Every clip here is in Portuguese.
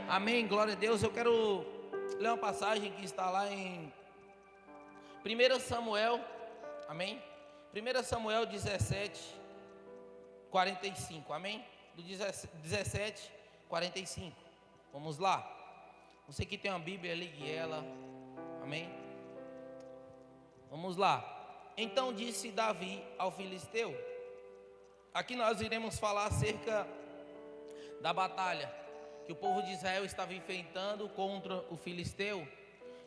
Amém, glória a Deus. Eu quero ler uma passagem que está lá em 1 Samuel, amém? 1 Samuel 17, 45, amém? Do 17, 45. Vamos lá. Você que tem uma Bíblia, ligue ela, amém? Vamos lá. Então disse Davi ao filisteu. Aqui nós iremos falar acerca da batalha que o povo de Israel estava enfrentando contra o filisteu.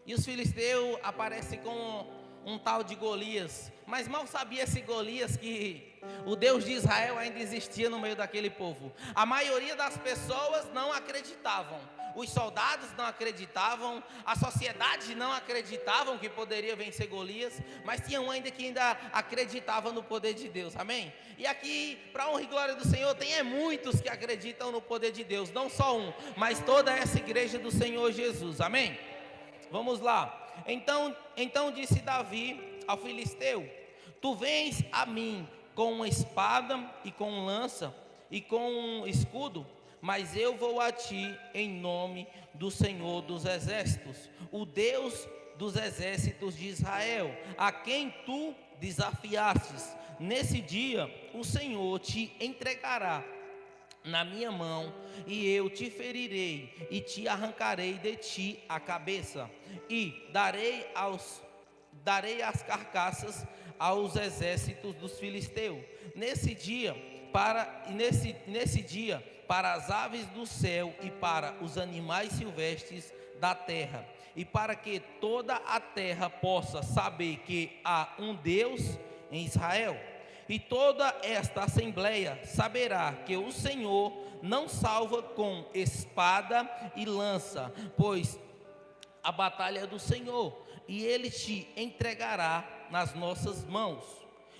E os filisteus aparecem com um tal de Golias, mas mal sabia esse Golias que o Deus de Israel ainda existia no meio daquele povo. A maioria das pessoas não acreditavam, os soldados não acreditavam, a sociedade não acreditavam que poderia vencer Golias, mas tinha um ainda que ainda acreditava no poder de Deus, amém? E aqui, para a honra e glória do Senhor, tem muitos que acreditam no poder de Deus, não só um, mas toda essa igreja do Senhor Jesus, amém? Vamos lá. Então disse Davi ao filisteu: tu vens a mim com uma espada e com lança e com um escudo, mas eu vou a ti em nome do Senhor dos exércitos, o Deus dos exércitos de Israel, a quem tu desafiastes. Nesse dia o Senhor te entregará na minha mão, e eu te ferirei e te arrancarei de ti a cabeça, e darei as carcaças aos exércitos dos filisteus. Nesse dia para as aves do céu e para os animais silvestres da terra, e para que toda a terra possa saber que há um Deus em Israel. E toda esta assembleia saberá que o Senhor não salva com espada e lança, pois a batalha é do Senhor, e Ele te entregará nas nossas mãos.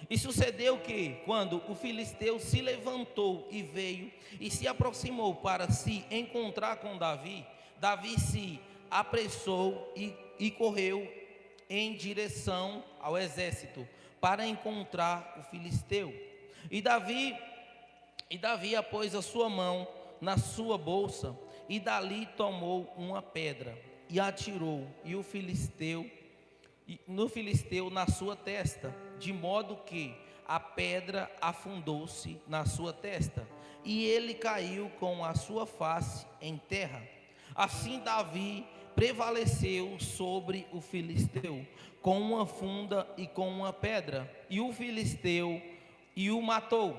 E sucedeu que, quando o filisteu se levantou e veio e se aproximou para se encontrar com Davi, Davi se apressou e correu em direção ao exército para encontrar o filisteu. E Davi pôs a sua mão na sua bolsa, e dali tomou uma pedra e atirou no filisteu na sua testa, de modo que a pedra afundou-se na sua testa, e ele caiu com a sua face em terra. Assim Davi prevaleceu sobre o filisteu com uma funda e com uma pedra, e o filisteu o matou,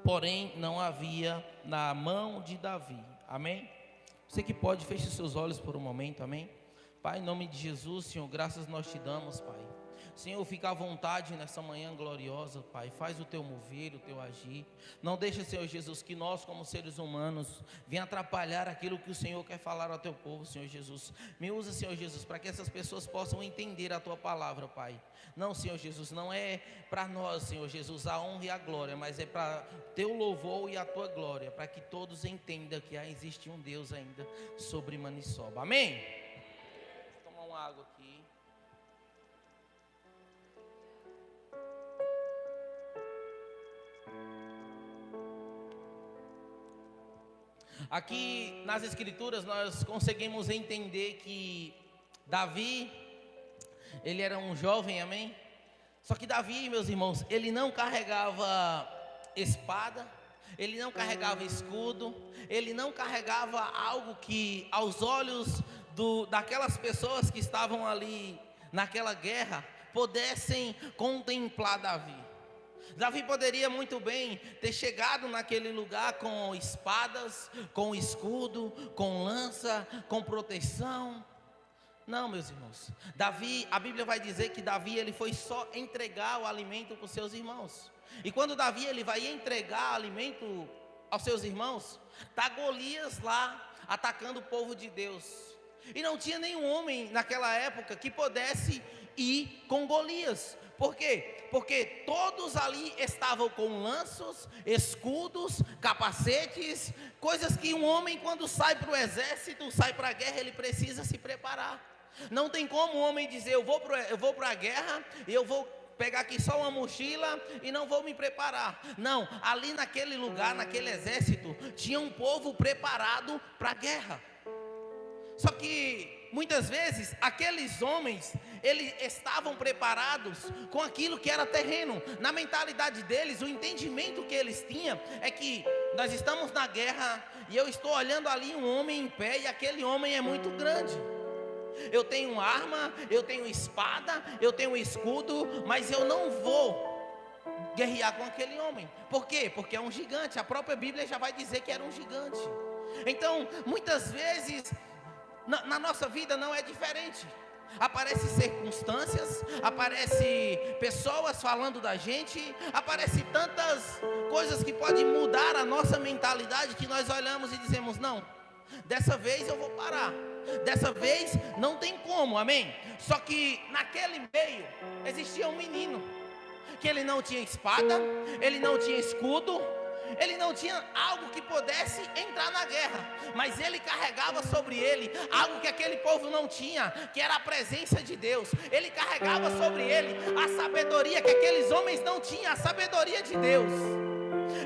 porém não havia na mão de Davi, amém? Você que pode, feche os seus olhos por um momento, amém? Pai, em nome de Jesus, Senhor, graças nós te damos, Pai. Senhor, fica à vontade nessa manhã gloriosa, Pai. Faz o teu mover, o teu agir. Não deixa, Senhor Jesus, que nós como seres humanos venha atrapalhar aquilo que o Senhor quer falar ao teu povo, Senhor Jesus. Me usa, Senhor Jesus, para que essas pessoas possam entender a tua palavra, Pai. Não, Senhor Jesus, não é para nós, Senhor Jesus, a honra e a glória, mas é para teu louvor e a tua glória, para que todos entendam que existe um Deus ainda sobre Maniçoba. Amém? Vou tomar uma água aqui. Aqui nas escrituras nós conseguimos entender que Davi, ele era um jovem, amém? Só que Davi, meus irmãos, ele não carregava espada, ele não carregava escudo, ele não carregava algo que aos olhos daquelas pessoas que estavam ali naquela guerra pudessem contemplar Davi. Davi poderia muito bem ter chegado naquele lugar com espadas, com escudo, com lança, com proteção. Não, meus irmãos. Davi, a Bíblia vai dizer que Davi, ele foi só entregar o alimento para os seus irmãos. E quando Davi, ele vai entregar alimento aos seus irmãos, está Golias lá atacando o povo de Deus. E não tinha nenhum homem naquela época que pudesse ir com Golias. Por quê? Porque todos ali estavam com lanços, escudos, capacetes, coisas que um homem, quando sai para o exército, sai para a guerra, ele precisa se preparar. Não tem como um homem dizer: eu vou para a guerra e eu vou pegar aqui só uma mochila e não vou me preparar. Não, ali naquele lugar, naquele exército, tinha um povo preparado para a guerra. Só que muitas vezes aqueles homens, eles estavam preparados com aquilo que era terreno. Na mentalidade deles, o entendimento que eles tinham é que nós estamos na guerra e eu estou olhando ali um homem em pé e aquele homem é muito grande. Eu tenho arma, eu tenho espada, eu tenho escudo, mas eu não vou guerrear com aquele homem. Por quê? Porque é um gigante. A própria Bíblia já vai dizer que era um gigante. Então, muitas vezes na nossa vida não é diferente. Aparecem circunstâncias, aparecem pessoas falando da gente, aparecem tantas coisas que podem mudar a nossa mentalidade, que nós olhamos e dizemos: não, dessa vez eu vou parar, dessa vez não tem como, amém? Só que naquele meio existia um menino, que ele não tinha espada, ele não tinha escudo, ele não tinha algo que pudesse entrar na guerra, mas ele carregava sobre ele algo que aquele povo não tinha, que era a presença de Deus. Ele carregava sobre ele a sabedoria que aqueles homens não tinham, a sabedoria de Deus.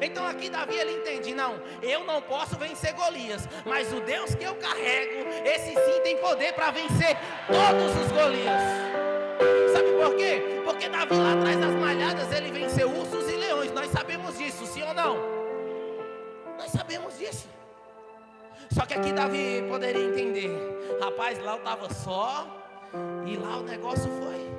Então aqui Davi, ele entende: não, eu não posso vencer Golias, mas o Deus que eu carrego, esse sim tem poder para vencer todos os Golias. Sabe por quê? Porque Davi lá atrás das malhadas, ele venceu ursos e leões. Nós sabemos disso, sim ou não? Nós sabemos disso. Só que aqui Davi poderia entender: rapaz, lá eu estava só, e lá o negócio foi.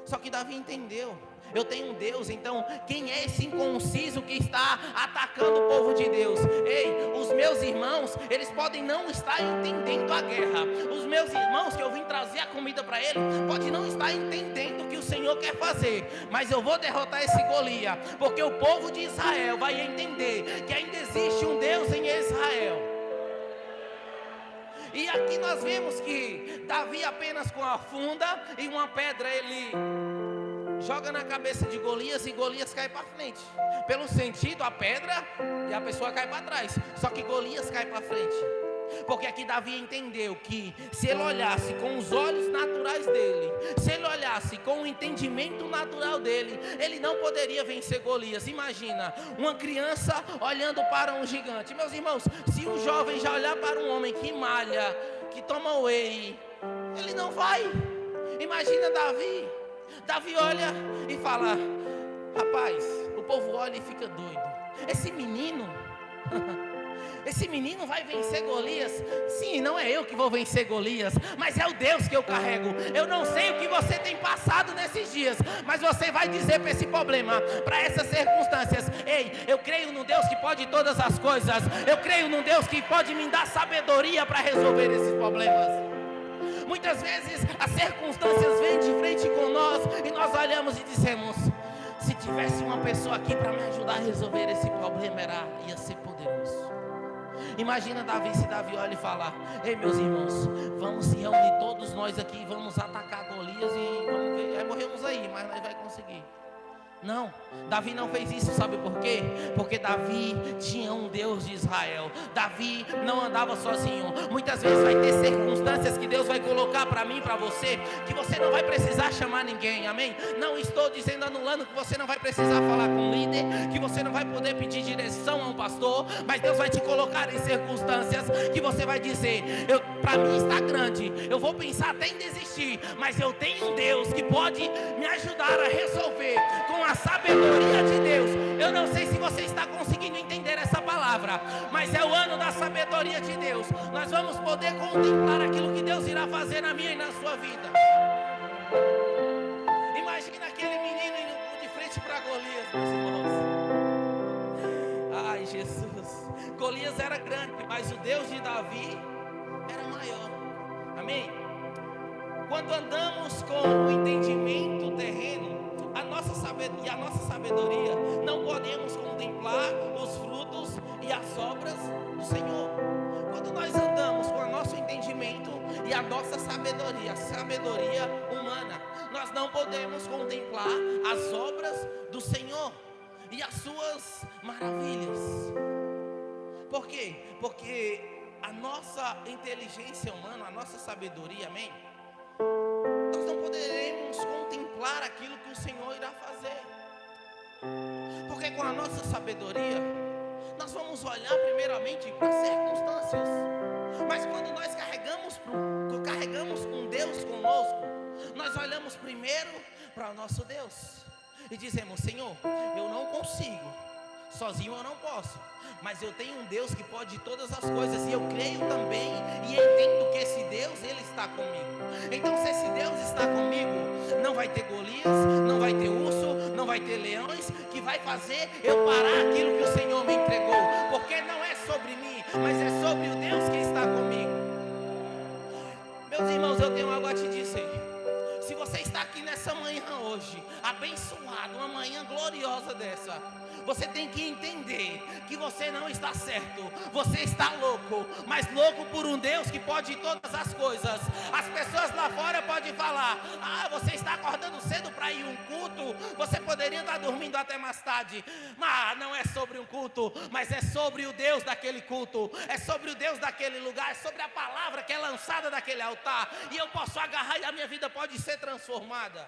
Só que Davi entendeu: eu tenho um Deus. Então quem é esse inconciso que está atacando o povo de Deus? Ei, os meus irmãos, eles podem não estar entendendo a guerra. Os meus irmãos que eu vim trazer a comida para eles, podem não estar entendendo o que o Senhor quer fazer, mas eu vou derrotar esse Golias, porque o povo de Israel vai entender que ainda existe um Deus em Israel. E aqui nós vemos que Davi, apenas com a funda e uma pedra, ele joga na cabeça de Golias, e Golias cai para frente. Pelo sentido, a pedra, e a pessoa cai para trás. Só que Golias cai para frente. Porque aqui Davi entendeu que se ele olhasse com os olhos naturais dele, se ele olhasse com o entendimento natural dele, ele não poderia vencer Golias. Imagina uma criança olhando para um gigante. Meus irmãos, se um jovem já olhar para um homem que malha, que toma whey, ele não vai. Imagina Davi. Davi olha e fala: rapaz, o povo olha e fica doido. Esse menino vai vencer Golias? Sim, não é eu que vou vencer Golias, mas é o Deus que eu carrego. Eu não sei o que você tem passado nesses dias, mas você vai dizer para esse problema, para essas circunstâncias: ei, eu creio num Deus que pode todas as coisas. Eu creio num Deus que pode me dar sabedoria para resolver esses problemas. Muitas vezes as circunstâncias vêm de frente com nós e nós olhamos e dizemos: se tivesse uma pessoa aqui para me ajudar a resolver esse problema, ia ser poderoso. Imagina Davi, se Davi olha e fala: ei, meus irmãos, vamos se reunir todos nós aqui, vamos atacar Golias e vamos ver, aí morremos aí, mas nós vamos conseguir. Não, Davi não fez isso, sabe por quê? Porque Davi tinha um Deus de Israel. Davi não andava sozinho. Muitas vezes vai ter circunstâncias que Deus vai colocar para mim, para você, que você não vai precisar chamar ninguém, amém? Não estou dizendo, anulando, que você não vai precisar falar com um líder, que você não vai poder pedir direção a um pastor, mas Deus vai te colocar em circunstâncias que você vai dizer: para mim está grande, eu vou pensar até em desistir, mas eu tenho um Deus que pode me ajudar a resolver com a sabedoria de Deus. Eu não sei se você está conseguindo entender essa palavra, mas é o ano da sabedoria de Deus. Nós vamos poder contemplar aquilo que Deus irá fazer na minha e na sua vida. Imagina aquele menino indo de frente para Golias, meus irmãos. Ai, Jesus. Golias era grande, mas o Deus de Davi era maior. Amém? Quando andamos com o entendimento terreno, a nossa sabedoria, não podemos contemplar os frutos e as obras do Senhor. Quando nós andamos com o nosso entendimento e a nossa sabedoria, a sabedoria humana, nós não podemos contemplar as obras do Senhor e as suas maravilhas. Por quê? Porque a nossa inteligência humana, a nossa sabedoria, amém? Nós não poderemos contemplar contemplar aquilo que o Senhor irá fazer. Porque com a nossa sabedoria, nós vamos olhar primeiramente para as circunstâncias. Mas quando nós carregamos um Deus conosco, nós olhamos primeiro para o nosso Deus e dizemos: Senhor, eu não consigo, sozinho eu não posso, mas eu tenho um Deus que pode todas as coisas, e eu creio também e entendo que esse Deus, Ele está comigo. Então, se esse Deus está comigo, não vai ter Golias, não vai ter urso, não vai ter leões que vai fazer eu parar aquilo que o Senhor me entregou, porque não é sobre mim, mas é sobre o Deus que está comigo. Meus irmãos, eu tenho algo a te dizer. Se você está aqui nessa manhã hoje, abençoado, uma manhã gloriosa dessa, você tem que entender que você não está certo, você está louco, mas louco por um Deus que pode todas as coisas. As pessoas lá fora podem falar: ah, você está acordando cedo para ir a um culto, você poderia estar dormindo até mais tarde. Mas não é sobre um culto, mas é sobre o Deus daquele culto, é sobre o Deus daquele lugar, é sobre a palavra que é lançada daquele altar, e eu posso agarrar e a minha vida pode ser transformada.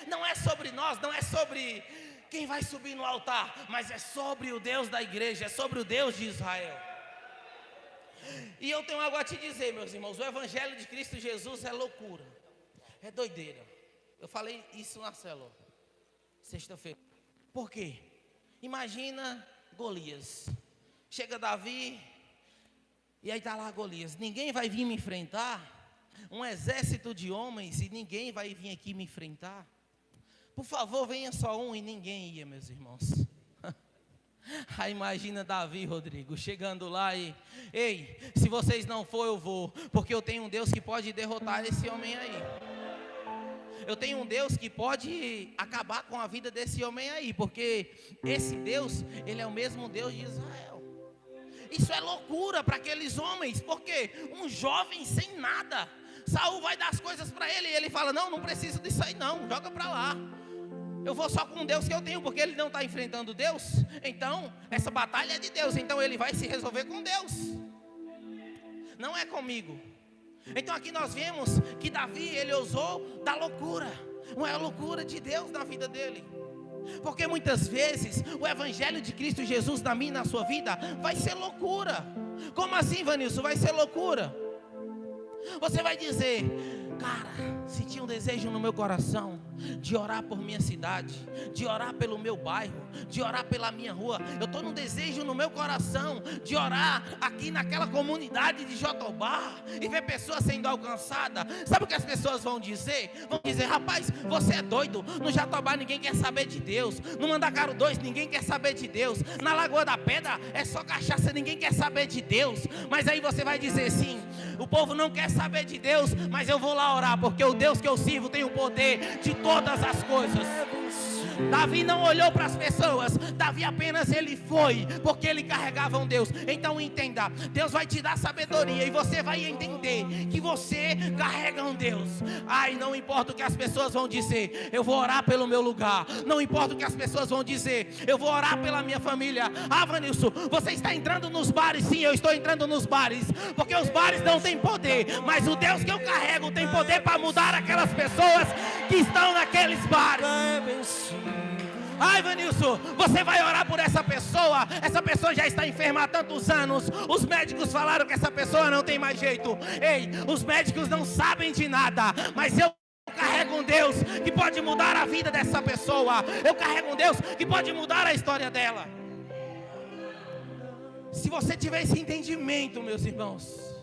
Não é sobre nós, não é sobre quem vai subir no altar, mas é sobre o Deus da igreja, é sobre o Deus de Israel. E eu tenho algo a te dizer, meus irmãos: o Evangelho de Cristo Jesus é loucura, é doideira. Eu falei isso na célula, sexta-feira. Por quê? Imagina Golias, chega Davi, e aí está lá Golias: ninguém vai vir me enfrentar, um exército de homens, e ninguém vai vir aqui me enfrentar. Por favor, venha só um, e ninguém ia, meus irmãos. Aí imagina Davi, Rodrigo, chegando lá e: ei, se vocês não for, eu vou, porque eu tenho um Deus que pode derrotar esse homem aí. Eu tenho um Deus que pode acabar com a vida desse homem aí, porque esse Deus, Ele é o mesmo Deus de Israel. Isso é loucura para aqueles homens, porque um jovem sem nada, Saul vai dar as coisas para ele, e ele fala: não, não preciso disso aí não, joga para lá. Eu vou só com o Deus que eu tenho, porque ele não está enfrentando Deus. Então, essa batalha é de Deus, então ele vai se resolver com Deus, não é comigo. Então aqui nós vemos que Davi, ele ousou da loucura, uma loucura de Deus na vida dele. Porque muitas vezes o Evangelho de Cristo Jesus na minha e na sua vida vai ser loucura. Como assim, Vanilson? Vai ser loucura. Você vai dizer: cara, senti um desejo no meu coração de orar por minha cidade, de orar pelo meu bairro, de orar pela minha rua. Eu estou num desejo no meu coração de orar aqui naquela comunidade de Jatobá e ver pessoas sendo alcançadas. Sabe o que as pessoas vão dizer? Vão dizer: rapaz, você é doido. No Jatobá ninguém quer saber de Deus, no Mandacaru 2 ninguém quer saber de Deus, na Lagoa da Pedra é só cachaça, ninguém quer saber de Deus. Mas aí você vai dizer: sim, o povo não quer saber de Deus, mas eu vou lá orar, porque o Deus que eu sirvo tem o poder de todas as coisas. Davi não olhou para as pessoas, Davi apenas ele foi, porque ele carregava um Deus. Então entenda, Deus vai te dar sabedoria, e você vai entender que você carrega um Deus. Ai, não importa o que as pessoas vão dizer, eu vou orar pelo meu lugar. Não importa o que as pessoas vão dizer, eu vou orar pela minha família. Ah, Vanilson, você está entrando nos bares? Sim, eu estou entrando nos bares, porque os bares não têm poder, mas o Deus que eu carrego tem poder para mudar aquelas pessoas que estão naqueles bares. Ai, Vanilson, você vai orar por essa pessoa já está enferma há tantos anos, os médicos falaram que essa pessoa não tem mais jeito. Ei, os médicos não sabem de nada, mas eu carrego um Deus que pode mudar a vida dessa pessoa. Eu carrego um Deus que pode mudar a história dela. Se você tiver esse entendimento, meus irmãos,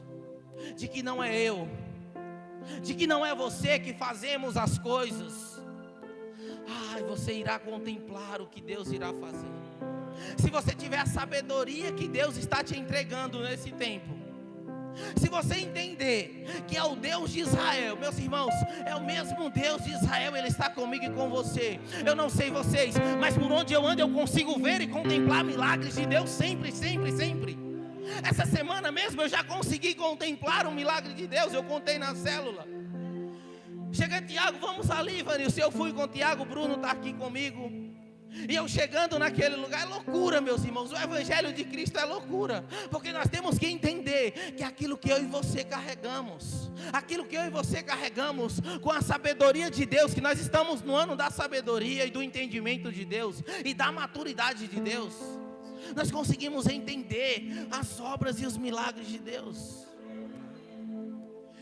de que não é eu, de que não é você que fazemos as coisas, ai, você irá contemplar o que Deus irá fazer. Se você tiver a sabedoria que Deus está te entregando nesse tempo, se você entender que é o Deus de Israel, meus irmãos, é o mesmo Deus de Israel, Ele está comigo e com você. Eu não sei vocês, mas por onde eu ando eu consigo ver e contemplar milagres de Deus sempre, sempre, sempre. Essa semana mesmo eu já consegui contemplar um milagre de Deus, eu contei na célula. Chega Tiago, vamos ali, Vanilson. Eu fui com o Tiago, o Bruno está aqui comigo. E eu chegando naquele lugar, é loucura, meus irmãos. O Evangelho de Cristo é loucura. Porque nós temos que entender que aquilo que eu e você carregamos, aquilo que eu e você carregamos com a sabedoria de Deus, que nós estamos no ano da sabedoria e do entendimento de Deus e da maturidade de Deus, nós conseguimos entender as obras e os milagres de Deus.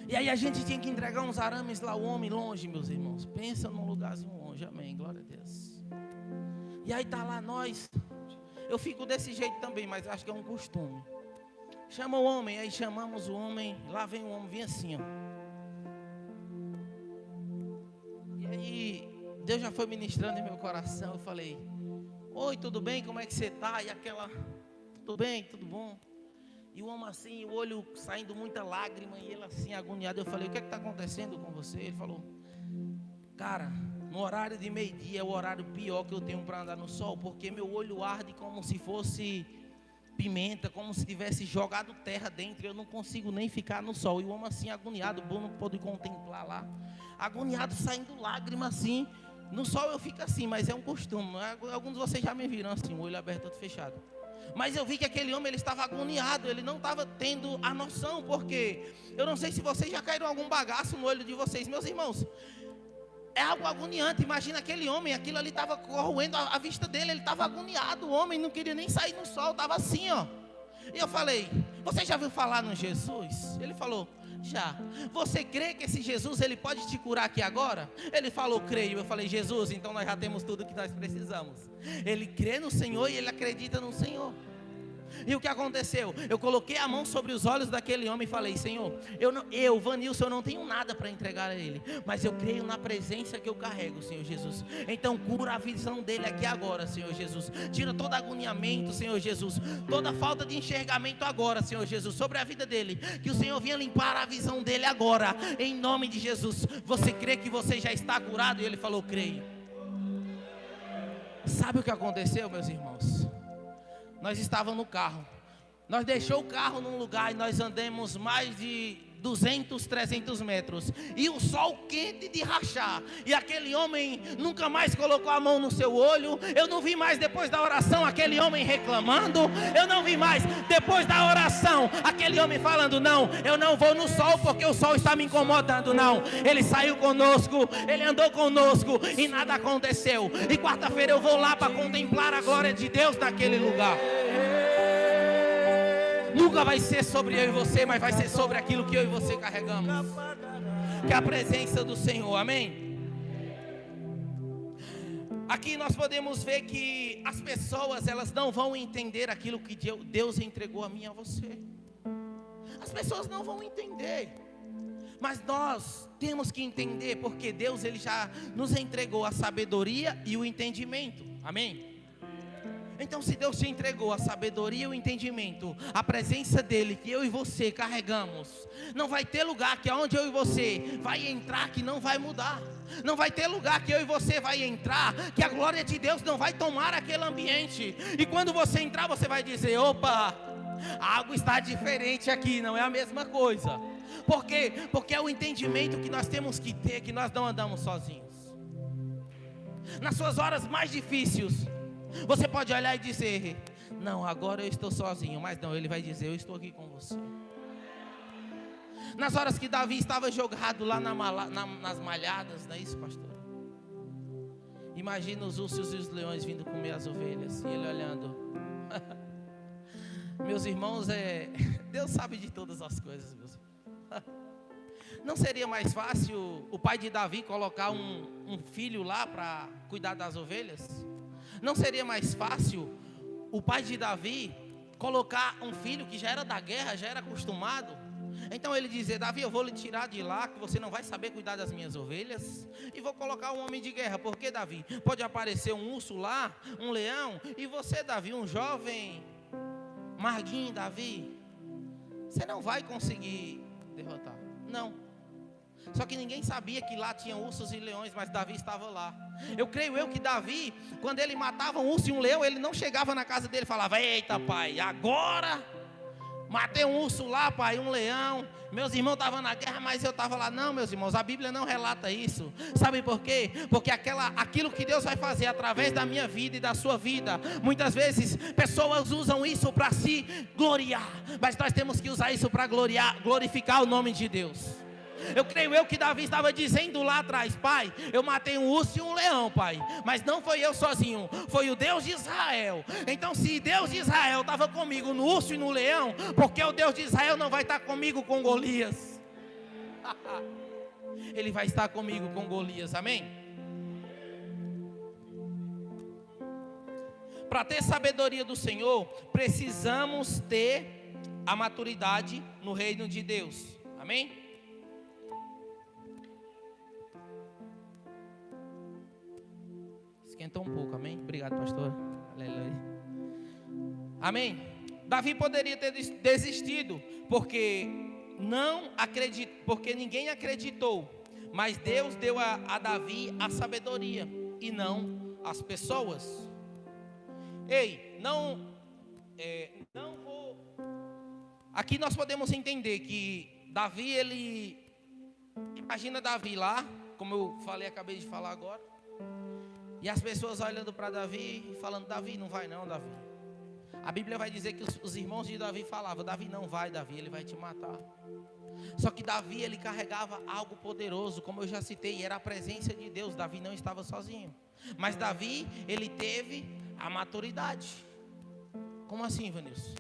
E aí a gente tinha que entregar uns arames lá, o homem longe, meus irmãos. Pensa num lugarzinho longe, amém, glória a Deus. E aí tá lá nós, eu fico desse jeito também, mas acho que é um costume. Chama o homem, aí chamamos o homem, lá vem o homem, vem assim, ó. E aí, Deus já foi ministrando em meu coração, eu falei, oi, tudo bem, como é que você tá? E aquela, tudo bem, tudo bom? E o homem assim, o olho saindo muita lágrima, e ele assim, agoniado, eu falei, o que é que está acontecendo com você? Ele falou, cara, no horário de meio-dia é o horário pior que eu tenho para andar no sol, porque meu olho arde como se fosse pimenta, como se tivesse jogado terra dentro, eu não consigo nem ficar no sol. E o homem assim, agoniado, bom, não pôde contemplar lá, agoniado, saindo lágrimas assim. No sol eu fico assim, mas é um costume. Alguns de vocês já me viram assim, o olho aberto, todo fechado. Mas eu vi que aquele homem, ele estava agoniado, ele não estava tendo a noção, porque eu não sei se vocês já caíram algum bagaço no olho de vocês, meus irmãos. É algo agoniante, imagina aquele homem, aquilo ali estava corroendo a vista dele, ele estava agoniado, o homem não queria nem sair no sol, estava assim, ó. E eu falei, você já ouviu falar no Jesus? Ele falou, já. Você crê que esse Jesus, ele pode te curar aqui agora? Ele falou, creio. Eu falei, Jesus, então nós já temos tudo que nós precisamos. Ele crê no Senhor e ele acredita no Senhor. E o que aconteceu? Eu coloquei a mão sobre os olhos daquele homem e falei, Senhor, Vanilson, eu não tenho nada para entregar a ele, mas eu creio na presença que eu carrego, Senhor Jesus. Então cura a visão dele aqui agora, Senhor Jesus. Tira todo agoniamento, Senhor Jesus, toda falta de enxergamento agora, Senhor Jesus, sobre a vida dele. Que o Senhor venha limpar a visão dele agora, em nome de Jesus. Você crê que você já está curado? E ele falou, creio. Sabe o que aconteceu, meus irmãos? Nós estávamos no carro, nós deixamos o carro num lugar e nós andamos mais de 200, 300 metros, e o sol quente de rachar, e aquele homem nunca mais colocou a mão no seu olho. Eu não vi mais depois da oração aquele homem reclamando, eu não vi mais depois da oração aquele homem falando, não, eu não vou no sol porque o sol está me incomodando, não. Ele saiu conosco, ele andou conosco e nada aconteceu. E quarta-feira eu vou lá para contemplar a glória de Deus naquele lugar. Nunca vai ser sobre eu e você, mas vai ser sobre aquilo que eu e você carregamos, que é a presença do Senhor, amém? Aqui nós podemos ver que as pessoas, elas não vão entender aquilo que Deus entregou a mim e a você. As pessoas não vão entender, mas nós temos que entender, porque Deus, ele já nos entregou a sabedoria e o entendimento, amém? Então, se Deus te entregou a sabedoria e o entendimento, a presença dele, que eu e você carregamos, não vai ter lugar que aonde eu e você vai entrar que não vai mudar. Não vai ter lugar que eu e você vai entrar que a glória de Deus não vai tomar aquele ambiente. E quando você entrar, você vai dizer, opa, algo está diferente aqui, não é a mesma coisa. Por quê? Porque é o entendimento que nós temos que ter, que nós não andamos sozinhos. Nas suas horas mais difíceis, você pode olhar e dizer, não, agora eu estou sozinho. Mas não, ele vai dizer, eu estou aqui com você. Nas horas que Davi estava jogado lá nas malhadas, não é isso, pastor? Imagina os ursos e os leões vindo comer as ovelhas, e ele olhando. Meus irmãos, Deus sabe de todas as coisas, meus irmãos. Não seria mais fácil o pai de Davi colocar um filho lá para cuidar das ovelhas? Não seria mais fácil o pai de Davi colocar um filho que já era da guerra, já era acostumado? Então ele dizer, Davi, eu vou lhe tirar de lá, que você não vai saber cuidar das minhas ovelhas, e vou colocar um homem de guerra. Porque, Davi, pode aparecer um urso lá, um leão, e você, Davi, um jovem marguinho, Davi, você não vai conseguir derrotar. Não. Só que ninguém sabia que lá tinha ursos e leões, mas Davi estava lá. Eu creio que Davi, quando ele matava um urso e um leão, ele não chegava na casa dele e falava, eita pai, agora Matei um urso lá, pai, um leão. Meus irmãos estavam na guerra, mas eu estava lá. Não, meus irmãos, a Bíblia não relata isso. Sabe por quê? Porque aquilo que Deus vai fazer através da minha vida e da sua vida, muitas vezes pessoas usam isso para se gloriar, mas nós temos que usar isso para glorificar o nome de Deus. Eu creio que Davi estava dizendo lá atrás: pai, eu matei um urso e um leão, pai, mas não foi eu sozinho, foi o Deus de Israel. Então se Deus de Israel estava comigo no urso e no leão, porque o Deus de Israel não vai estar comigo com Golias? Ele vai estar comigo com Golias, amém? Para ter sabedoria do Senhor, precisamos ter a maturidade no reino de Deus, amém? Esquentou um pouco, amém? Obrigado, pastor. Aleluia. Amém? Davi poderia ter desistido, porque ninguém acreditou, mas Deus deu a Davi a sabedoria, e não as pessoas. Aqui nós podemos entender que Davi, imagina Davi lá, como eu falei, acabei de falar agora. E as pessoas olhando para Davi e falando: Davi, não vai não, Davi. A Bíblia vai dizer que os irmãos de Davi falavam: Davi, não vai, Davi, ele vai te matar. Só que Davi, ele carregava algo poderoso, como eu já citei, era a presença de Deus. Davi não estava sozinho. Mas Davi, ele teve a maturidade. Como assim, Vanilson?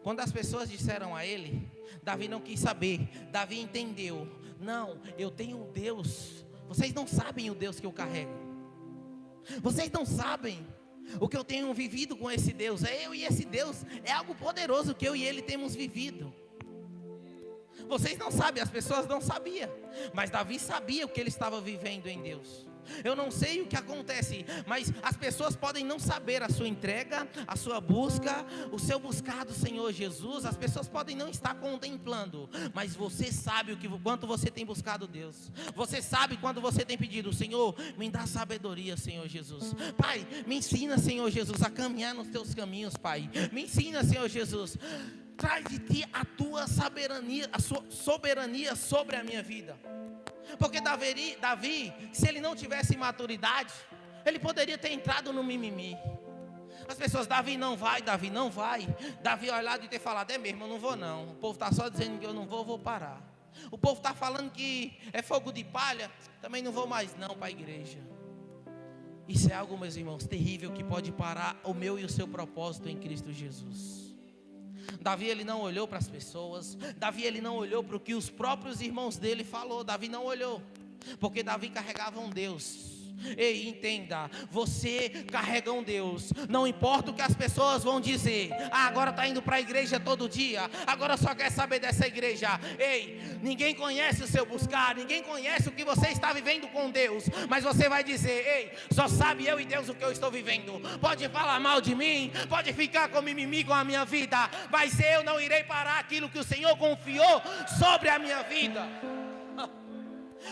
Quando as pessoas disseram a ele, Davi não quis saber. Davi entendeu: não, eu tenho um Deus. Vocês não sabem o Deus que eu carrego. Vocês não sabem o que eu tenho vivido com esse Deus. Eu e esse Deus é algo poderoso que eu e ele temos vivido. Vocês não sabem, as pessoas não sabiam, mas Davi sabia o que ele estava vivendo em Deus. Eu não sei o que acontece, mas as pessoas podem não saber a sua entrega, a sua busca, o seu buscar do Senhor Jesus. As pessoas podem não estar contemplando, mas você sabe quanto você tem buscado Deus. Você sabe quando você tem pedido: Senhor, me dá sabedoria, Senhor Jesus. Pai, me ensina, Senhor Jesus, a caminhar nos teus caminhos, Pai. Me ensina, Senhor Jesus. Traz de ti a tua soberania, a sua soberania sobre a minha vida. Porque Davi, se ele não tivesse maturidade, ele poderia ter entrado no mimimi. As pessoas: Davi não vai, Davi não vai. Davi olhado e ter falado: é mesmo, eu não vou não. O povo está só dizendo que eu não vou parar. O povo está falando que é fogo de palha, também não vou mais não para a igreja. Isso é algo, meus irmãos, terrível, que pode parar o meu e o seu propósito em Cristo Jesus. Davi, ele não olhou para as pessoas. Davi, ele não olhou para o que os próprios irmãos dele falou. Davi não olhou, porque Davi carregava um Deus. Ei, entenda, você carrega um Deus. Não importa o que as pessoas vão dizer: agora está indo para a igreja todo dia, agora só quer saber dessa igreja. Ei, ninguém conhece o seu buscar, ninguém conhece o que você está vivendo com Deus. Mas você vai dizer: ei, só sabe eu e Deus o que eu estou vivendo. Pode falar mal de mim, pode ficar com mimimi com a minha vida, mas eu não irei parar aquilo que o Senhor confiou sobre a minha vida.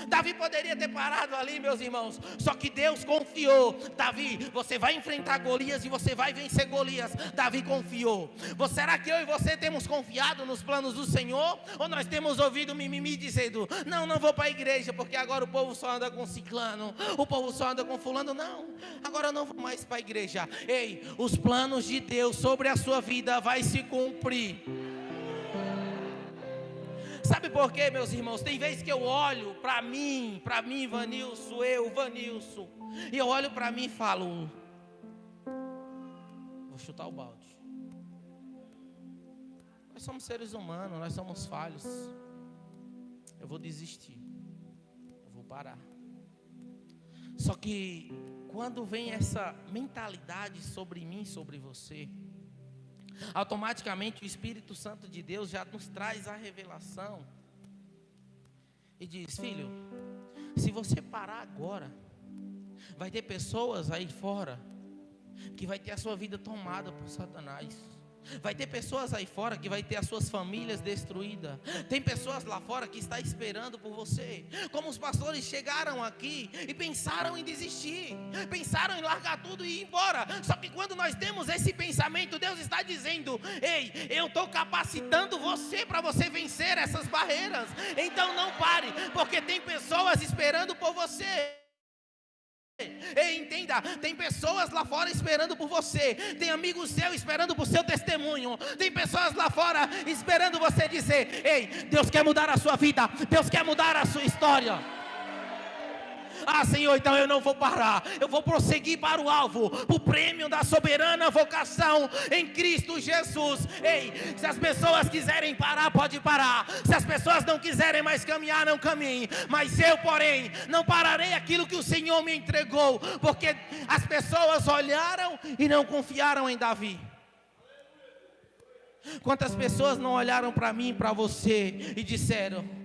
Davi poderia ter parado ali, meus irmãos, só que Deus confiou: Davi, você vai enfrentar Golias e você vai vencer Golias. Davi confiou. Será que eu e você temos confiado nos planos do Senhor? Ou nós temos ouvido mimimi dizendo: não vou para a igreja, porque agora o povo só anda com ciclano, o povo só anda com fulano. Não, agora eu não vou mais para a igreja. Ei, os planos de Deus sobre a sua vida vai se cumprir. Sabe por quê, meus irmãos? Tem vezes que eu olho para mim, Vanilson, e eu olho para mim e falo: vou chutar o balde. Nós somos seres humanos, nós somos falhos. Eu vou desistir, eu vou parar. Só que quando vem essa mentalidade sobre mim, sobre você, automaticamente o Espírito Santo de Deus já nos traz a revelação e diz: filho, se você parar agora, vai ter pessoas aí fora que vai ter a sua vida tomada por Satanás. Vai ter pessoas aí fora que vai ter as suas famílias destruídas. Tem pessoas lá fora que estão esperando por você. Como os pastores chegaram aqui e pensaram em desistir, pensaram em largar tudo e ir embora. Só que quando nós temos esse pensamento, Deus está dizendo: ei, eu estou capacitando você para você vencer essas barreiras. Então não pare, porque tem pessoas esperando por você. Ei, entenda, tem pessoas lá fora esperando por você. Tem amigos seus esperando por seu testemunho. Tem pessoas lá fora esperando você dizer: ei, Deus quer mudar a sua vida, Deus quer mudar a sua história. Ah, Senhor, então eu não vou parar, eu vou prosseguir para o alvo, o prêmio da soberana vocação em Cristo Jesus. Ei, se as pessoas quiserem parar, pode parar. Se as pessoas não quiserem mais caminhar, não caminhem. Mas eu, porém, não pararei aquilo que o Senhor me entregou, porque as pessoas olharam e não confiaram em Davi. Quantas pessoas não olharam para mim, para você e disseram: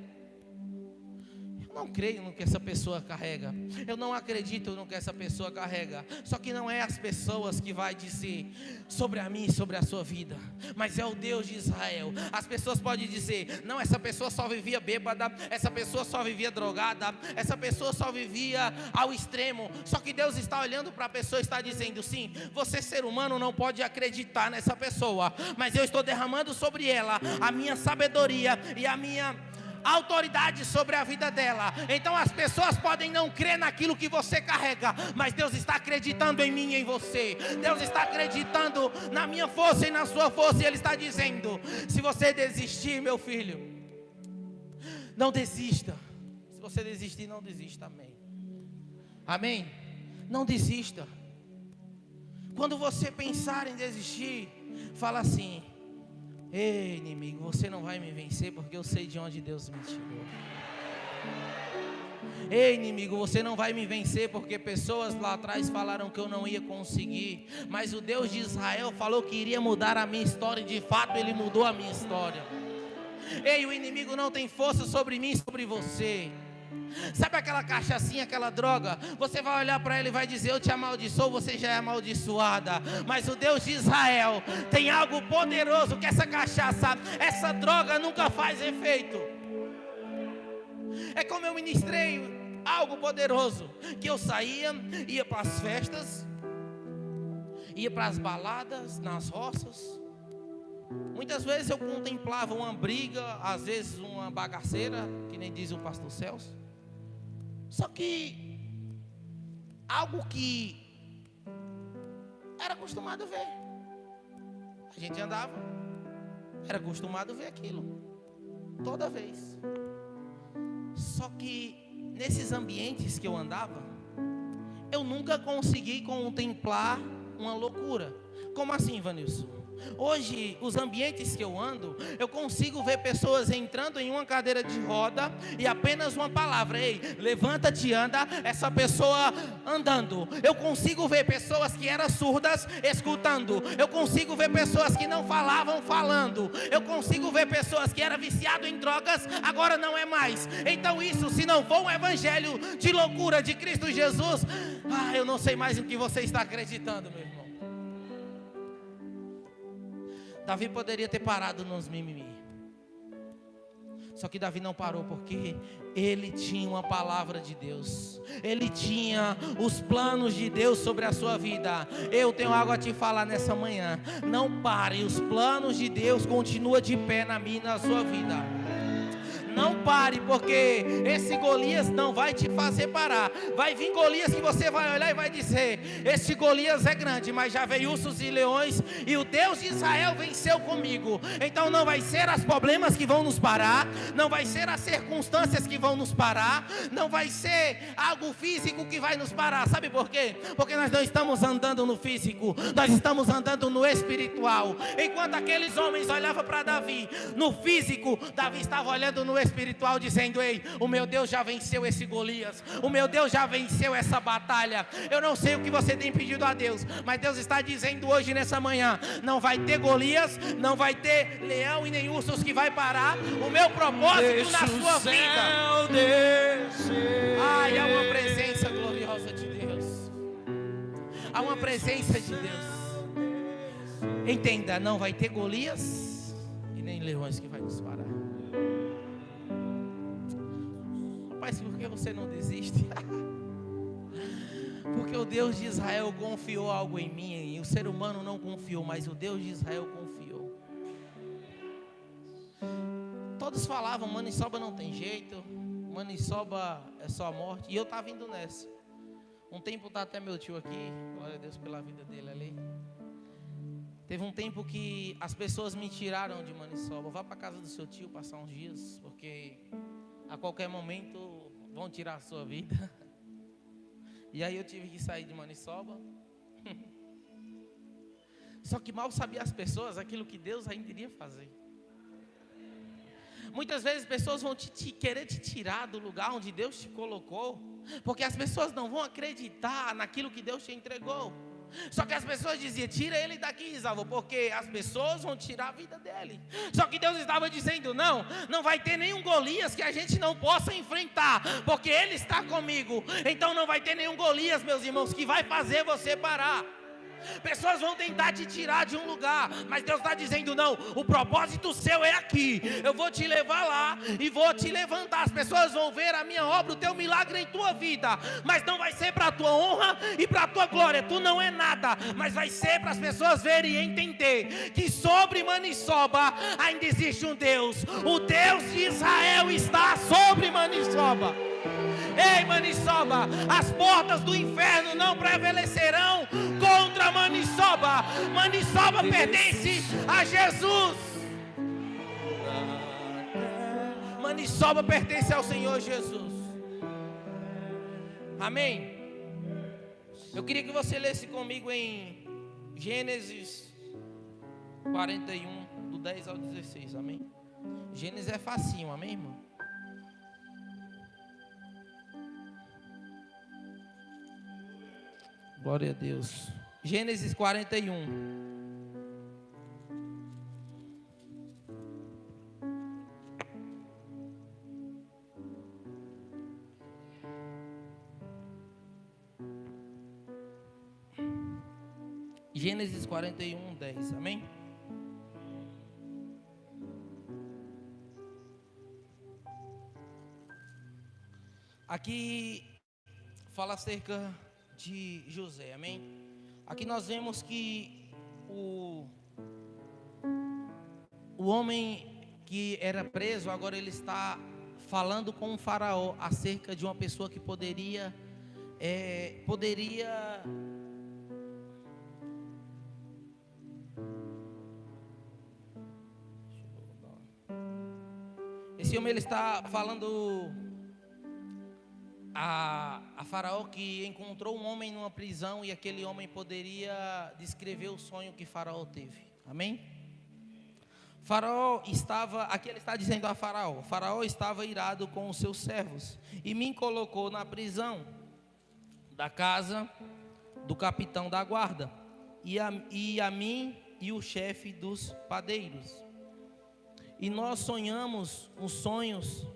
não creio no que essa pessoa carrega, eu não acredito no que essa pessoa carrega. Só que não é as pessoas que vai dizer sobre a mim, sobre a sua vida, mas é o Deus de Israel. As pessoas podem dizer: não, essa pessoa só vivia bêbada, essa pessoa só vivia drogada, essa pessoa só vivia ao extremo. Só que Deus está olhando para a pessoa e está dizendo: sim, você ser humano não pode acreditar nessa pessoa, mas eu estou derramando sobre ela a minha sabedoria e a minha autoridade sobre a vida dela. Então as pessoas podem não crer naquilo que você carrega, mas Deus está acreditando em mim e em você. Deus está acreditando na minha força e na sua força. E Ele está dizendo: se você desistir, meu filho, não desista. Se você desistir, não desista. Amém. Amém. Não desista. Quando você pensar em desistir, fala assim: ei, inimigo, você não vai me vencer, porque eu sei de onde Deus me tirou. Ei, inimigo, você não vai me vencer, porque pessoas lá atrás falaram que eu não ia conseguir, mas o Deus de Israel falou que iria mudar a minha história, e de fato Ele mudou a minha história. Ei, o inimigo não tem força sobre mim e sobre você. Sabe aquela cachaçinha, aquela droga? Você vai olhar para ela e vai dizer: eu te amaldiçoo, você já é amaldiçoada. Mas o Deus de Israel tem algo poderoso que essa cachaça, essa droga nunca faz efeito. É como eu ministrei algo poderoso, que eu saía, ia para as festas, ia para as baladas, nas roças. Muitas vezes eu contemplava uma briga, às vezes uma bagaceira, que nem diz o pastor Celso. Só que algo que era acostumado a ver. A gente andava, era acostumado a ver aquilo toda vez. Só que nesses ambientes que eu andava, eu nunca consegui contemplar uma loucura. Como assim, Vanilson? Hoje, os ambientes que eu ando, eu consigo ver pessoas entrando em uma cadeira de roda e apenas uma palavra: ei, levanta-te, anda. Essa pessoa andando. Eu consigo ver pessoas que eram surdas escutando. Eu consigo ver pessoas que não falavam falando. Eu consigo ver pessoas que eram viciadas em drogas, agora não é mais. Então isso, se não for um evangelho de loucura de Cristo Jesus, eu não sei mais em que você está acreditando, meu irmão. Davi poderia ter parado nos mimimi. Só que Davi não parou, porque ele tinha uma palavra de Deus. Ele tinha os planos de Deus sobre a sua vida. Eu tenho algo a te falar nessa manhã. Não pare, os planos de Deus continuam de pé na minha e na sua vida. Não pare, porque esse Golias não vai te fazer parar. Vai vir Golias que você vai olhar e vai dizer: este Golias é grande, mas já veio ursos e leões, e o Deus de Israel venceu comigo. Então não vai ser os problemas que vão nos parar, não vai ser as circunstâncias que vão nos parar, não vai ser algo físico que vai nos parar. Sabe por quê? Porque nós não estamos andando no físico, nós estamos andando no espiritual. Enquanto aqueles homens olhavam para Davi no físico, Davi estava olhando no espiritual, dizendo: ei, o meu Deus já venceu esse Golias, o meu Deus já venceu essa batalha. Eu não sei o que você tem pedido a Deus, mas Deus está dizendo hoje, nessa manhã: não vai ter Golias, não vai ter leão e nem ursos que vai parar o meu propósito na sua vida. Ai, há uma presença gloriosa de Deus, há uma presença de Deus. Entenda, não vai ter Golias e nem leões que vai disparar. Mas por que você não desiste? Porque o Deus de Israel confiou algo em mim, e o ser humano não confiou, mas o Deus de Israel confiou. Todos falavam, Maniçoba não tem jeito, Maniçoba é só a morte, e eu estava indo nessa. Um tempo está até meu tio aqui, glória a Deus pela vida dele ali. Teve um tempo que as pessoas me tiraram de Maniçoba. Vá para a casa do seu tio passar uns dias, porque a qualquer momento vão tirar a sua vida. E aí eu tive que sair de Maniçoba. Só que mal sabia as pessoas aquilo que Deus ainda iria fazer. Muitas vezes pessoas vão querer te tirar do lugar onde Deus te colocou, porque as pessoas não vão acreditar naquilo que Deus te entregou. Só que as pessoas diziam, tira ele daqui, Isaú, porque as pessoas vão tirar a vida dele. Só que Deus estava dizendo, não vai ter nenhum Golias que a gente não possa enfrentar, porque ele está comigo. Então não vai ter nenhum Golias, meus irmãos, que vai fazer você parar. Pessoas vão tentar te tirar de um lugar, mas Deus está dizendo, não, o propósito seu é aqui. Eu vou te levar lá e vou te levantar. As pessoas vão ver a minha obra, o teu milagre em tua vida, mas não vai ser para a tua honra e para a tua glória. Tu não é nada, mas vai ser para as pessoas verem e entender que sobre Maniçoba ainda existe um Deus. O Deus de Israel está sobre Maniçoba. Ei, Maniçoba, as portas do inferno não prevalecerão contra Maniçoba. Maniçoba pertence a Jesus. Maniçoba pertence ao Senhor Jesus. Amém? Eu queria que você lesse comigo em Gênesis 41, do 10 ao 16, amém? Gênesis é facinho, amém, irmão? Glória a Deus. Gênesis 41. Gênesis 41, 10. Amém? Aqui fala acerca de José, amém? Aqui nós vemos que o homem que era preso, agora ele está falando com o faraó acerca de uma pessoa que poderia esse homem ele está falando a faraó que encontrou um homem numa prisão e aquele homem poderia descrever o sonho que faraó teve, amém? Faraó estava, aqui ele está dizendo a faraó estava irado com os seus servos e me colocou na prisão da casa do capitão da guarda e a mim e o chefe dos padeiros, e nós sonhamos uns sonhos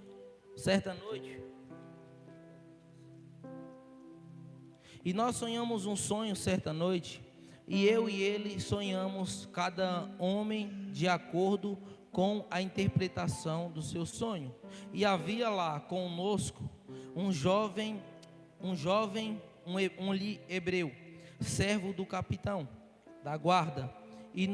certa noite. E nós sonhamos um sonho certa noite, e eu e ele sonhamos, cada homem de acordo com a interpretação do seu sonho. E havia lá conosco um jovem hebreu, servo do capitão da guarda, e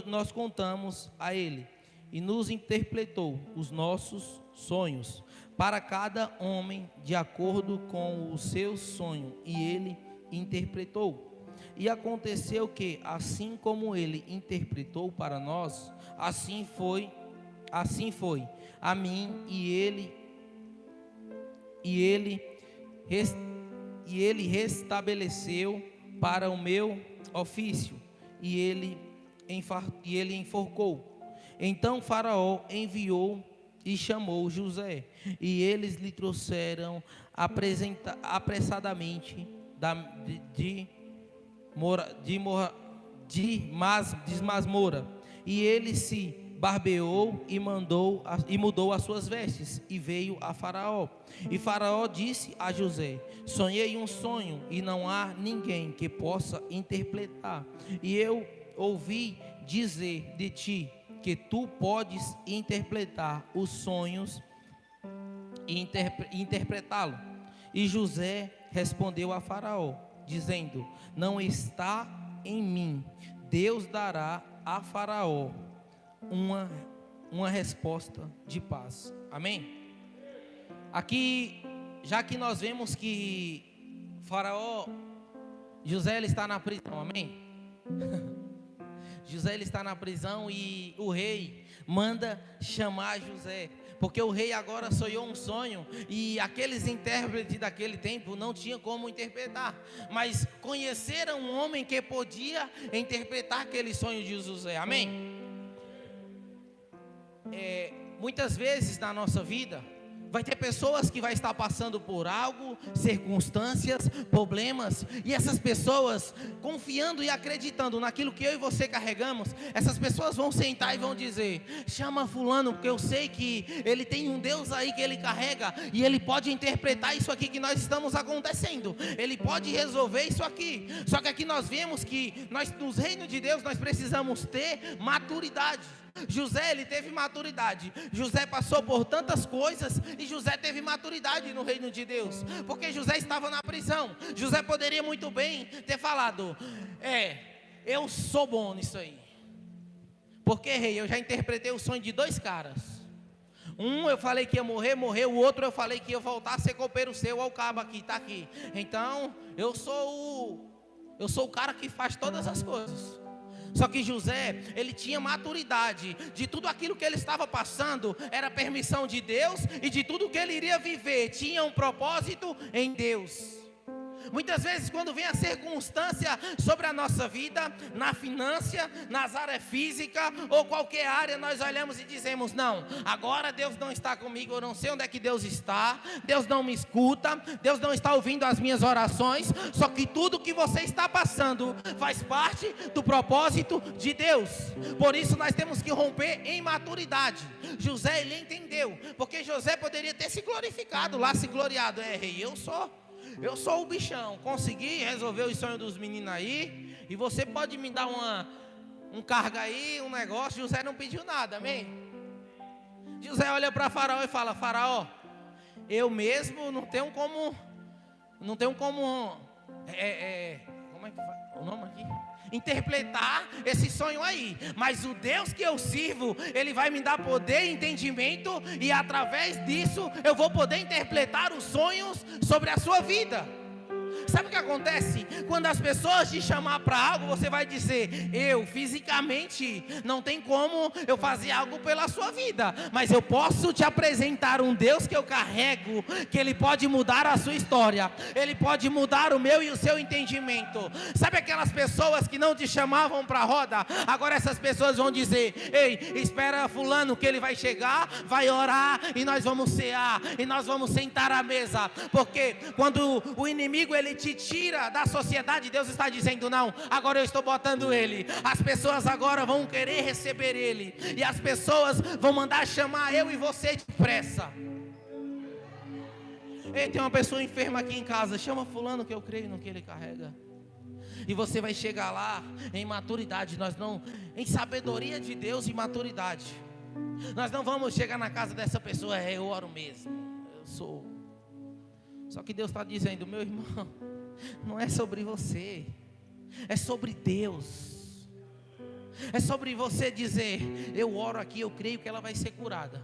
nós contamos a ele, e nos interpretou os nossos sonhos, para cada homem de acordo com o seu sonho, e ele interpretou. E aconteceu que, assim como ele interpretou para nós, assim foi a mim, e ele restabeleceu para o meu ofício, e ele enforcou. Então Faraó enviou e chamou José, e eles lhe trouxeram apressadamente de masmorra, e ele se barbeou e mudou as suas vestes e veio a Faraó. E Faraó disse a José: sonhei um sonho e não há ninguém que possa interpretar. E eu ouvi dizer de ti que tu podes interpretar os sonhos e interpretá-lo. E José respondeu a Faraó, dizendo: não está em mim. Deus dará a Faraó uma resposta de paz. Amém? Aqui, já que nós vemos que Faraó, José ele está na prisão, amém? José ele está na prisão e o rei manda chamar José, porque o rei agora sonhou um sonho e aqueles intérpretes daquele tempo não tinham como interpretar, mas conheceram um homem que podia interpretar aquele sonho de José, amém? Muitas vezes na nossa vida vai ter pessoas que vai estar passando por algo, circunstâncias, problemas, e essas pessoas, confiando e acreditando naquilo que eu e você carregamos, essas pessoas vão sentar e vão dizer: chama fulano, porque eu sei que ele tem um Deus aí que ele carrega, e ele pode interpretar isso aqui que nós estamos acontecendo, ele pode resolver isso aqui. Só que aqui nós vemos que nós, nos reinos de Deus, nós precisamos ter maturidade. José, ele teve maturidade. José passou por tantas coisas e José teve maturidade no reino de Deus, porque José estava na prisão. José poderia muito bem ter falado: eu sou bom nisso aí, porque rei, eu já interpretei o sonho de dois caras. Um eu falei que ia morrer, morreu. O outro eu falei que ia voltar a ser copeiro seu. Olha o cabo aqui, está aqui. Então eu sou o cara que faz todas as coisas. Só que José, ele tinha maturidade de tudo aquilo que ele estava passando, era permissão de Deus, e de tudo que ele iria viver, tinha um propósito em Deus. Muitas vezes quando vem a circunstância sobre a nossa vida, na finança, nas áreas físicas ou qualquer área, nós olhamos e dizemos: não, agora Deus não está comigo, eu não sei onde é que Deus está, Deus não me escuta, Deus não está ouvindo as minhas orações. Só que tudo que você está passando faz parte do propósito de Deus. Por isso nós temos que romper em maturidade. José, ele entendeu, porque José poderia ter se glorificado lá, se gloriado: rei, eu sou o bichão, consegui resolver os sonhos dos meninos aí, e você pode me dar um cargo aí, um negócio. José não pediu nada, amém? José olha para Faraó e fala: Faraó, eu mesmo não tenho como, como é que faz o nome aqui? Interpretar esse sonho aí, mas o Deus que eu sirvo, ele vai me dar poder e entendimento, e através disso eu vou poder interpretar os sonhos sobre a sua vida. Sabe o que acontece? Quando as pessoas te chamar para algo, você vai dizer: eu fisicamente não tem como eu fazer algo pela sua vida, mas eu posso te apresentar um Deus que eu carrego, que ele pode mudar a sua história, ele pode mudar o meu e o seu entendimento. Sabe aquelas pessoas que não te chamavam para a roda? Agora essas pessoas vão dizer: ei, espera fulano que ele vai chegar, vai orar e nós vamos cear, e nós vamos sentar à mesa. Porque quando o inimigo ele te tira da sociedade, Deus está dizendo: não, agora eu estou botando ele. As pessoas agora vão querer receber ele, e as pessoas vão mandar chamar eu e você depressa. Ei, tem uma pessoa enferma aqui em casa, chama fulano que eu creio no que ele carrega. E você vai chegar lá em maturidade. Nós não, em sabedoria de Deus e maturidade, nós não vamos chegar na casa dessa pessoa: eu oro mesmo, eu sou. Só que Deus está dizendo: meu irmão, não é sobre você, é sobre Deus. É sobre você dizer: eu oro aqui, eu creio que ela vai ser curada,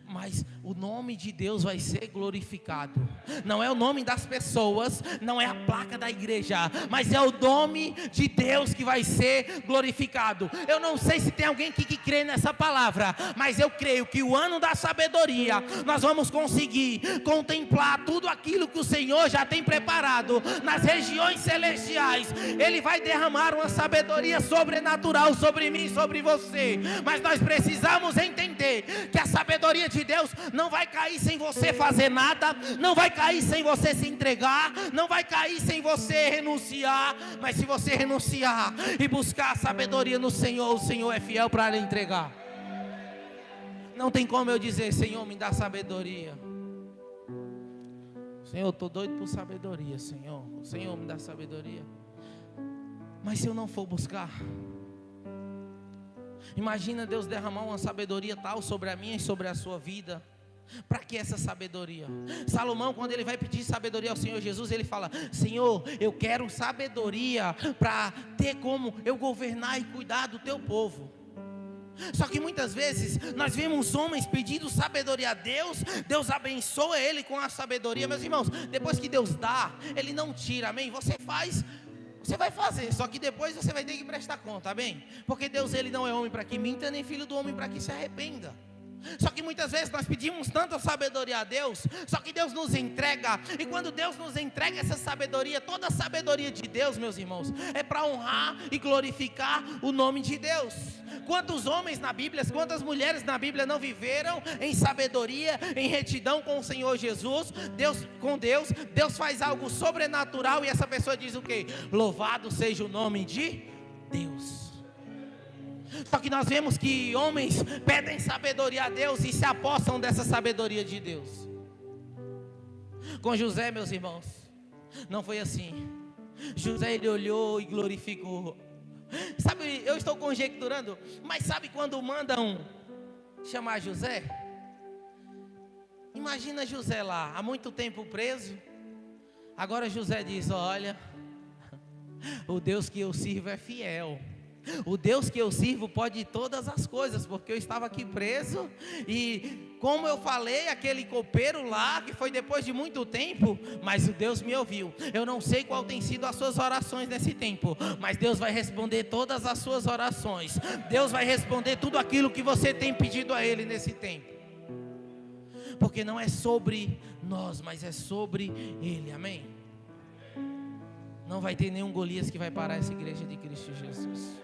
mas o nome de Deus vai ser glorificado. Não é o nome das pessoas, não é a placa da igreja, mas é o nome de Deus que vai ser glorificado. Eu não sei se tem alguém aqui que crê nessa palavra, mas eu creio que o ano da sabedoria, nós vamos conseguir contemplar tudo aquilo que o Senhor já tem preparado nas regiões celestiais. Ele vai derramar uma sabedoria sobrenatural sobre mim, sobre você. Mas nós precisamos entender que a sabedoria de Deus não vai cair sem você fazer nada, não vai cair sem você se entregar, não vai cair sem você renunciar. Mas se você renunciar e buscar a sabedoria no Senhor, o Senhor é fiel para lhe entregar. Não tem como eu dizer: Senhor, me dá sabedoria. Senhor, eu estou doido por sabedoria, Senhor. Senhor, me dá sabedoria. Mas se eu não for buscar, imagina Deus derramar uma sabedoria tal sobre a minha e sobre a sua vida. Para que essa sabedoria? Salomão, quando ele vai pedir sabedoria ao Senhor Jesus, ele fala: Senhor, eu quero sabedoria para ter como eu governar e cuidar do teu povo. Só que muitas vezes nós vemos homens pedindo sabedoria a Deus, Deus abençoa ele com a sabedoria. Meus irmãos, depois que Deus dá, Ele não tira, amém? Você vai fazer, só que depois você vai ter que prestar conta, amém? Porque Deus, Ele não é homem para que minta, nem filho do homem para que se arrependa. Só que muitas vezes nós pedimos tanta sabedoria a Deus, só que Deus nos entrega, e quando Deus nos entrega essa sabedoria, toda a sabedoria de Deus, meus irmãos, é para honrar e glorificar o nome de Deus. Quantos homens na Bíblia, quantas mulheres na Bíblia não viveram em sabedoria, em retidão com o Senhor Jesus, Deus faz algo sobrenatural, e essa pessoa diz o quê? Louvado seja o nome de Deus. Só que nós vemos que homens pedem sabedoria a Deus e se apossam dessa sabedoria de Deus. Com José, meus irmãos, não foi assim. José, ele olhou e glorificou. Sabe, eu estou conjecturando, mas sabe quando mandam chamar José? Imagina José lá, há muito tempo preso. Agora José diz: olha, o Deus que eu sirvo é fiel. O Deus que eu sirvo pode todas as coisas, porque eu estava aqui preso, e como eu falei, aquele copeiro lá, que foi depois de muito tempo, mas o Deus me ouviu. Eu não sei qual tem sido as suas orações nesse tempo, mas Deus vai responder todas as suas orações. Deus vai responder tudo aquilo que você tem pedido a Ele nesse tempo, porque não é sobre nós, mas é sobre Ele, amém? Não vai ter nenhum Golias que vai parar essa igreja de Cristo Jesus.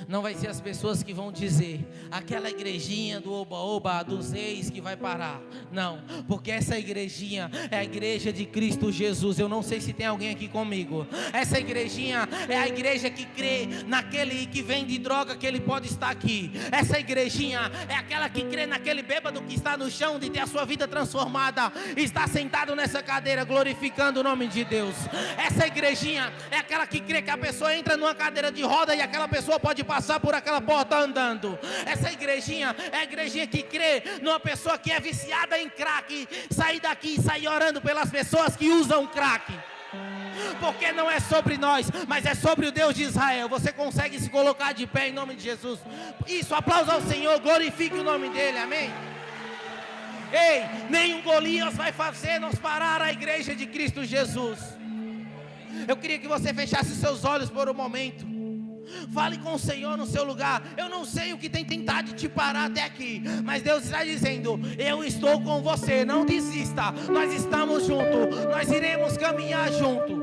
Não vai ser as pessoas que vão dizer: aquela igrejinha do oba-oba, dos ex, que vai parar. Não, porque essa igrejinha é a igreja de Cristo Jesus. Eu não sei se tem alguém aqui comigo. Essa igrejinha é a igreja que crê naquele que vende droga, que ele pode estar aqui. Essa igrejinha é aquela que crê naquele bêbado que está no chão de ter a sua vida transformada, está sentado nessa cadeira glorificando o nome de Deus. Essa igrejinha é aquela que crê que a pessoa entra numa cadeira de roda e aquela pessoa pode passar por aquela porta andando. Essa igrejinha é a igrejinha que crê numa pessoa que é viciada em crack, sair daqui e sair orando pelas pessoas que usam crack. Porque não é sobre nós, mas é sobre o Deus de Israel. Você consegue se colocar de pé em nome de Jesus? Isso, aplauso ao Senhor, glorifique o nome dele, amém? Ei, nenhum Golias vai fazer nos parar a igreja de Cristo Jesus. Eu queria que você fechasse seus olhos por um momento. Fale com o Senhor no seu lugar. Eu não sei o que tem tentado te parar até aqui, mas Deus está dizendo: eu estou com você, não desista. Nós estamos juntos, nós iremos caminhar juntos.